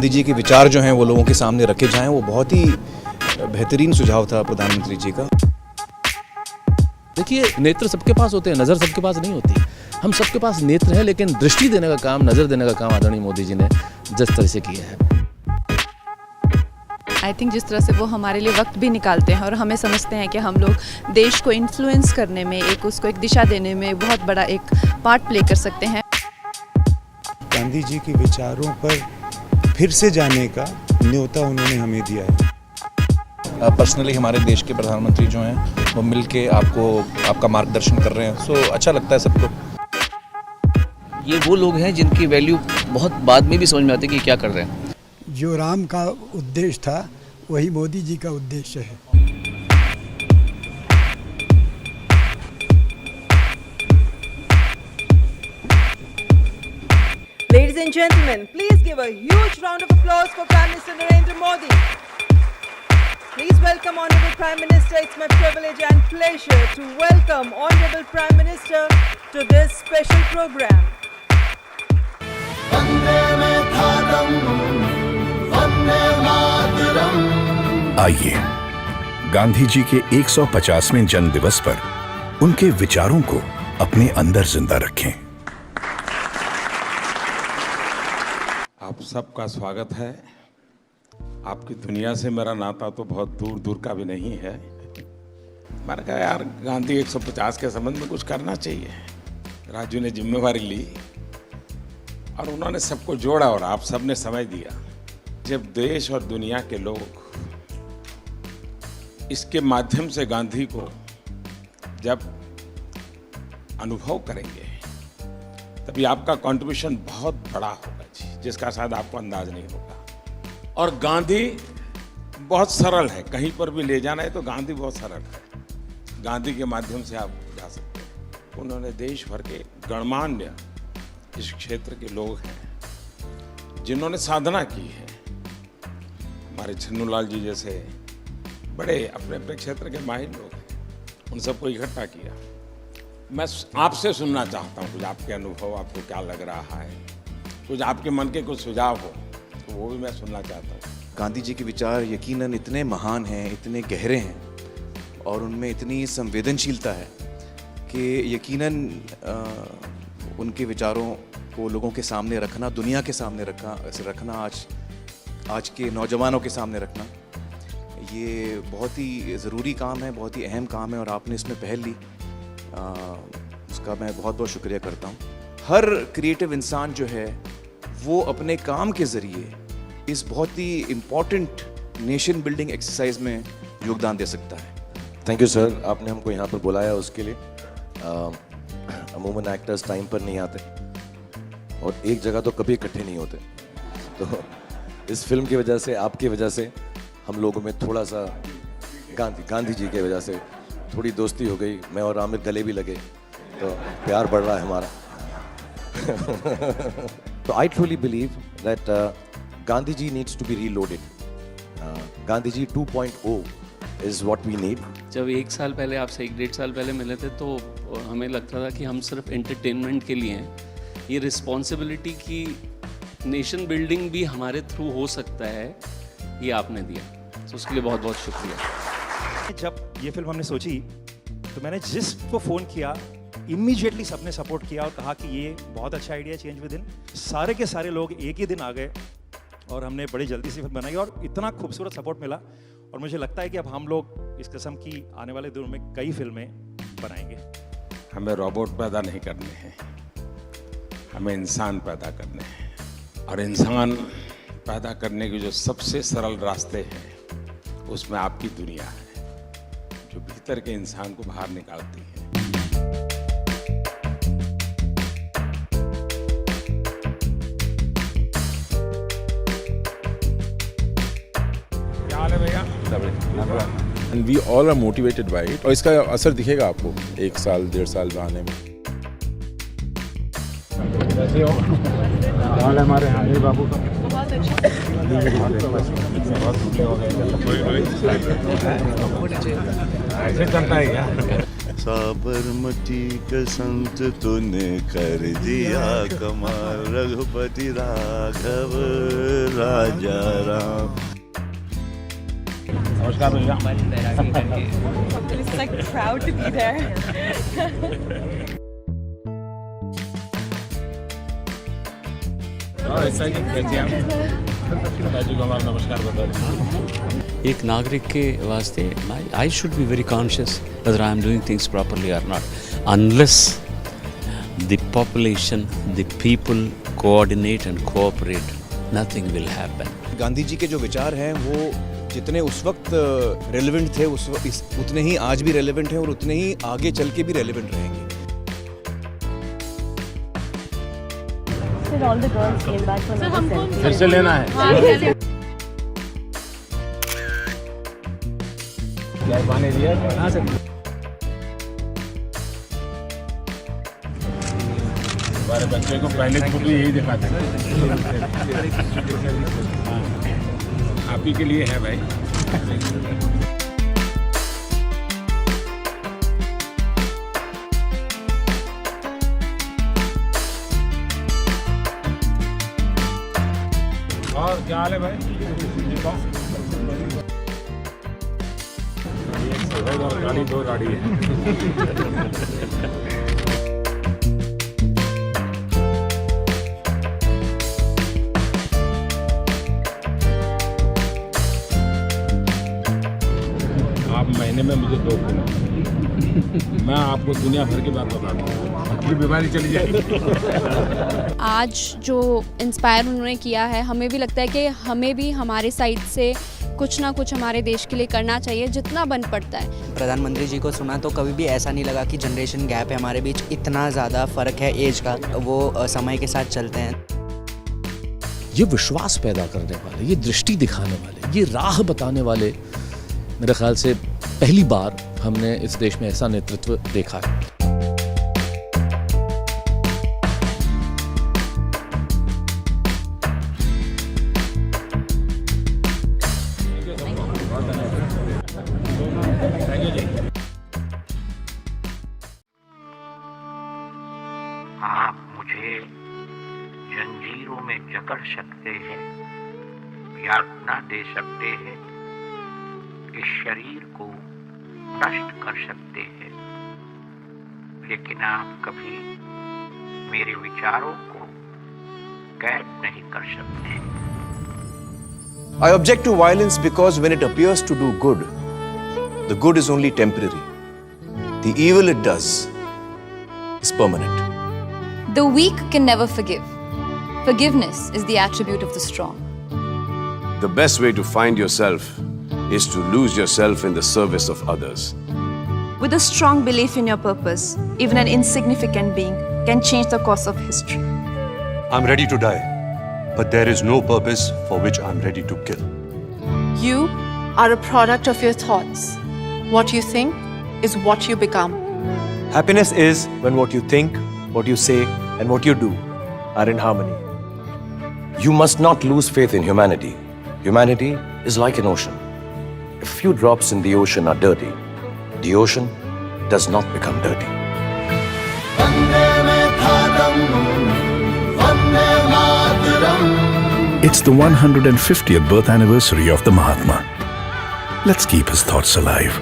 गांधी जी के विचार जो हैं वो लोगों के सामने रखे जाएं, वो बहुत ही बेहतरीन सुझाव था प्रधानमंत्री जी का। देखिए, नेत्र सबके पास होते हैं, नज़र सबके पास नहीं होती। हम सबके पास नेत्र है, लेकिन दृष्टि देने का काम, नज़र देने का काम आदरणीय मोदी जी ने जिस तरह से किया है, आई थिंक जिस तरह से वो हमारे लिए वक्त भी निकालते हैं और हमें समझते हैं कि हम लोग देश को इन्फ्लुएंस करने में, उसको एक दिशा देने में बहुत बड़ा एक पार्ट प्ले कर सकते हैं। गांधी जी के विचारों पर फिर से जाने का न्योता उन्होंने हमें दिया है। पर्सनली हमारे देश के प्रधानमंत्री जो हैं वो मिल के आपका मार्गदर्शन कर रहे हैं, सो अच्छा लगता है सबको। ये वो लोग हैं जिनकी वैल्यू बहुत बाद में भी समझ में आती है कि क्या कर रहे हैं। जो राम का उद्देश्य था वही मोदी जी का उद्देश्य है। Ladies and gentlemen, please give a huge round of applause for Prime Minister Narendra Modi. Please welcome Honorable Prime Minister. It's my privilege and pleasure to welcome Honorable Prime Minister to this special program. आइए गांधी जी के 150वें जन्म दिवस पर उनके विचारों को अपने अंदर जिंदा रखें। आप सबका स्वागत है। आपकी दुनिया से मेरा नाता तो बहुत दूर दूर का भी नहीं है। मैंने कहा यार गांधी 150 के संबंध में कुछ करना चाहिए। राजू ने जिम्मेवारी ली और उन्होंने सबको जोड़ा और आप सबने समय दिया। जब देश और दुनिया के लोग इसके माध्यम से गांधी को जब अनुभव करेंगे तभी आपका कंट्रीब्यूशन बहुत बड़ा होगा जी, जिसका शायद आपको अंदाज नहीं होगा। और गांधी बहुत सरल है, कहीं पर भी ले जाना है तो गांधी बहुत सरल है। गांधी के माध्यम से आप जा सकते हैं। उन्होंने देश भर के गणमान्य इस क्षेत्र के लोग हैं जिन्होंने साधना की है। हमारे छन्नूलाल जी जैसे बड़े अपने अपने क्षेत्र के माहिर लोग हैं, उन सबको इकट्ठा किया। मैं आपसे सुनना चाहता हूँ कुछ आपके अनुभव, आपको क्या लग रहा है, कुछ आपके मन के कुछ सुझाव हो तो वो भी मैं सुनना चाहता हूँ। गांधी जी के विचार यकीनन इतने महान हैं, इतने गहरे हैं और उनमें इतनी संवेदनशीलता है कि यकीनन उनके विचारों को लोगों के सामने रखना, दुनिया के सामने रखना, आज के नौजवानों के सामने रखना, ये बहुत ही ज़रूरी काम है, बहुत ही अहम काम है और आपने इसमें पहल ली, उसका मैं बहुत बहुत शुक्रिया करता हूँ। हर क्रिएटिव इंसान जो है वो अपने काम के ज़रिए इस बहुत ही इम्पॉर्टेंट नेशन बिल्डिंग एक्सरसाइज में योगदान दे सकता है। थैंक यू सर, आपने हमको यहाँ पर बुलाया उसके लिए। अमूमन एक्टर्स टाइम पर नहीं आते और एक जगह तो कभी इकट्ठे नहीं होते, तो इस फिल्म की वजह से, आपकी वजह से हम लोगों में थोड़ा सा गांधी जी की वजह से थोड़ी दोस्ती हो गई। मैं और आमिर गले भी लगे तो प्यार बढ़ रहा है हमारा। तो I truly believe that Gandhi ji needs to be reloaded. Gandhi ji 2.0 is what we need. जब 1 साल पहले आपसे 1-1.5 साल पहले मिले थे तो हमें लगता था कि हम सिर्फ एंटरटेनमेंट के लिए हैं। ये रिस्पॉन्सिबिलिटी की नेशन बिल्डिंग भी हमारे थ्रू हो सकता है, ये आपने दिया, तो उसके लिए बहुत बहुत शुक्रिया। जब ये फिल्म हमने सोची तो मैंने जिसको फ़ोन किया इमीडिएटली सबने सपोर्ट किया और कहा कि ये बहुत अच्छा आइडिया, चेंज विद इन। सारे के सारे लोग एक ही दिन आ गए और हमने बड़ी जल्दी से फिल्म बनाई और इतना खूबसूरत सपोर्ट मिला। और मुझे लगता है कि अब हम लोग इस किस्म की आने वाले दिनों में कई फिल्में बनाएंगे। हमें रोबोट पैदा नहीं करने हैं, हमें इंसान पैदा करने हैं। और इंसान पैदा करने के जो सबसे सरल रास्ते हैं उसमें आपकी दुनिया है, जो भीतर के इंसान को बाहर निकालती है। क्या हाल है भैया? And we all are motivated by it. और इसका असर दिखेगा आपको 1 साल 1.5 साल में आने में। कैसे हो? हाल हमारे हाजिर बाबू का बहुत अच्छा। ऐसे चलता है क्या? साबरमती का संत तूने कर दिया कमाल, रघुपति राघव राजा राम। नमस्कार भैया। It's like proud to be there. नमस्कार बता। एक नागरिक के वास्ते I should be very conscious whether I am doing things properly or not. Unless the population, the people coordinate and cooperate, nothing will happen. Gandhi ji के जो विचार हैं वो जितने उस वक्त रेलेवेंट थे उतने ही आज भी रेलेवेंट हैं और उतने ही आगे चल के भी रेलेवेंट रहेंगे। All the girls came back from the selfie. फिर से लेना है। क्या पानी दिया? हाँ सर। हमारे बच्चे को पहले बुक यही दिखाते हैं। आप ही के लिए है भाई। और क्या हाल है भाई? गाड़ी दो गाड़ी है। आप महीने में मुझे 2 मैं आपको दुनिया भर की बात बता दूँ, अपनी बीमारी चली जाएगी। आज जो इंस्पायर उन्होंने किया है, हमें भी लगता है कि हमें भी हमारे साइड से कुछ ना कुछ हमारे देश के लिए करना चाहिए जितना बन पड़ता है। प्रधानमंत्री जी को सुना तो कभी भी ऐसा नहीं लगा कि जनरेशन गैप है हमारे बीच, इतना ज़्यादा फ़र्क है एज का, वो समय के साथ चलते हैं। ये विश्वास पैदा करने वाले, ये दृष्टि दिखाने वाले, ये राह बताने वाले, मेरे ख्याल से पहली बार हमने इस देश में ऐसा नेतृत्व देखा है। आप मुझे जंजीरों में जकड़ सकते हैं, यातना दे सकते हैं, इस शरीर को नष्ट कर सकते हैं, लेकिन आप कभी मेरे विचारों को कैद नहीं कर सकते। I object to violence because when it appears to do good, the good is only temporary. The evil it does is permanent. The weak can never forgive. Forgiveness is the attribute of the strong. The best way to find yourself is to lose yourself in the service of others. With a strong belief in your purpose, even an insignificant being can change the course of history. I'm ready to die, but there is no purpose for which I'm ready to kill. You are a product of your thoughts. What you think is what you become. Happiness is when what you think, what you say, and what you do are in harmony. You must not lose faith in humanity. Humanity is like an ocean. If few drops in the ocean are dirty, the ocean does not become dirty. It's the 150th birth anniversary of the Mahatma. Let's keep his thoughts alive.